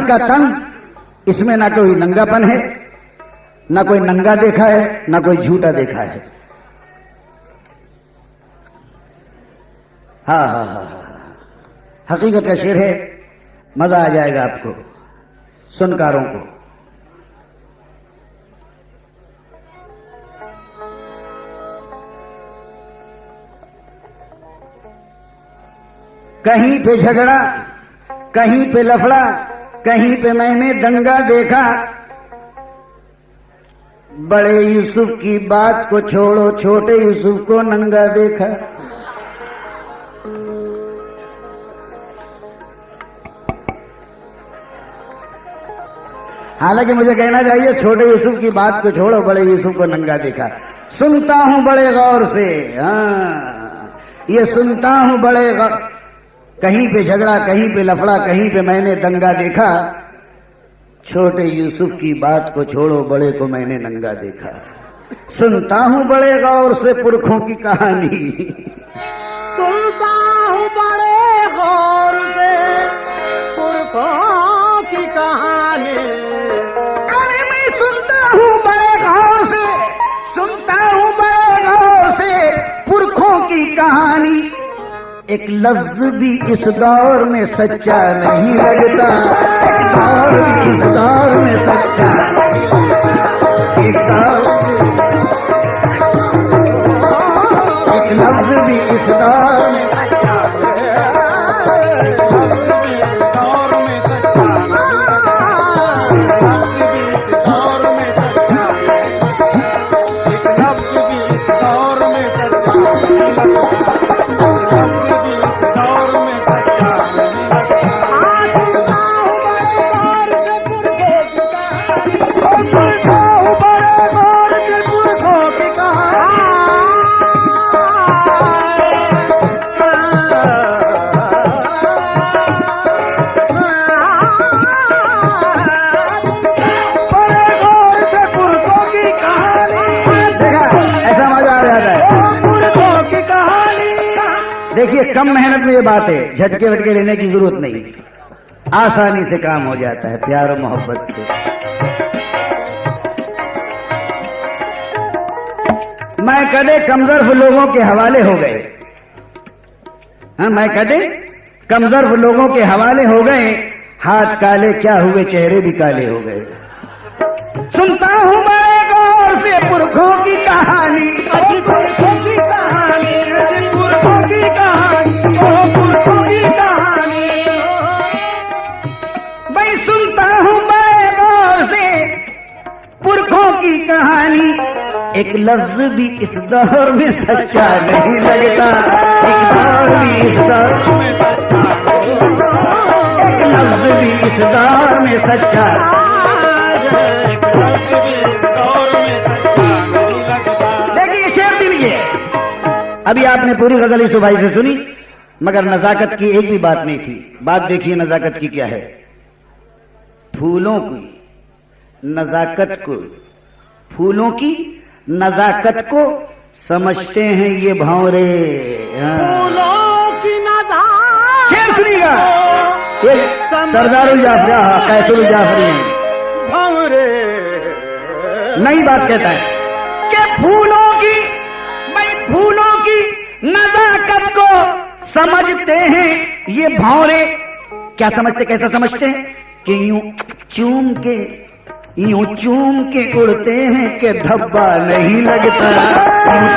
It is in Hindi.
का तंज, इसमें ना कोई नंगापन है, ना कोई नंगा देखा है, ना कोई झूठा देखा है। हाँ हाँ हाँ हाँ, हकीकत का शेर है, मजा आ जाएगा आपको सुनकारों को। कहीं पे झगड़ा, कहीं पे लफड़ा, कहीं पे मैंने दंगा देखा। बड़े यूसुफ की बात को छोड़ो, छोटे यूसुफ को नंगा देखा। हालांकि मुझे कहना चाहिए छोटे यूसुफ की बात को छोड़ो, बड़े यूसुफ को नंगा देखा। सुनता हूं बड़े गौर से, हाँ ये सुनता हूं बड़े गौर। कहीं पे झगड़ा, कहीं पे लफड़ा, कहीं पे मैंने दंगा देखा। छोटे यूसुफ की बात को छोड़ो, बड़े को मैंने नंगा देखा। सुनता हूं बड़े गौर से पुरखों की कहानी, सुनता हूं बड़े गौर से पुरखों की कहानी। अरे मैं सुनता हूं बड़े गौर से, सुनता हूं बड़े गौर से पुरखों की कहानी। एक लफ्ज भी इस दौर में सच्चा नहीं लगता, एक दौर भी इस दौर में सच्चा, एक लफ्ज भी इस दौर में कम मेहनत में ये बात है, झटके वटके लेने की जरूरत नहीं, आसानी से काम हो जाता है प्यार और मोहब्बत से। मैं कदे कमजोर लोगों के हवाले हो गए, हाँ मैं कदे कमजोर लोगों के हवाले हो गए। हाथ काले क्या हुए, चेहरे भी काले हो गए। सुनता हूं बड़े गौर से पुरखों की कहानी, पुरखों की कहानी, पुरखों की कहानी, पुरखों की कहानी। मैं सुनता हूं बड़े गौर से पुरखों की कहानी। एक लफ्ज भी इस दौर में सच्चा नहीं लगता, एक दौर भी इस दौर में सच्चा, एक लफ्ज भी इस दौर में सच्चा, देखिए शेर दीजिए। अभी आपने पूरी गजल इस भाई से सुनी, मगर नजाकत की एक भी बात नहीं थी। बात देखिए नजाकत की क्या है। फूलों की नजाकत को, फूलों की नजाकत को समझते हैं ये भंवरे। फूलों की नजाकत शेर सुनिएगा, सरदार जाफरी कैसुल जाफरी भंवरे नई बात कहता है कि फूलों की, भाई फूलों की नजाकत को समझते हैं ये भंवरे। क्या समझते, कैसा समझते हैं कि यूं चूम के उड़ते हैं कि धब्बा नहीं लगता, यूं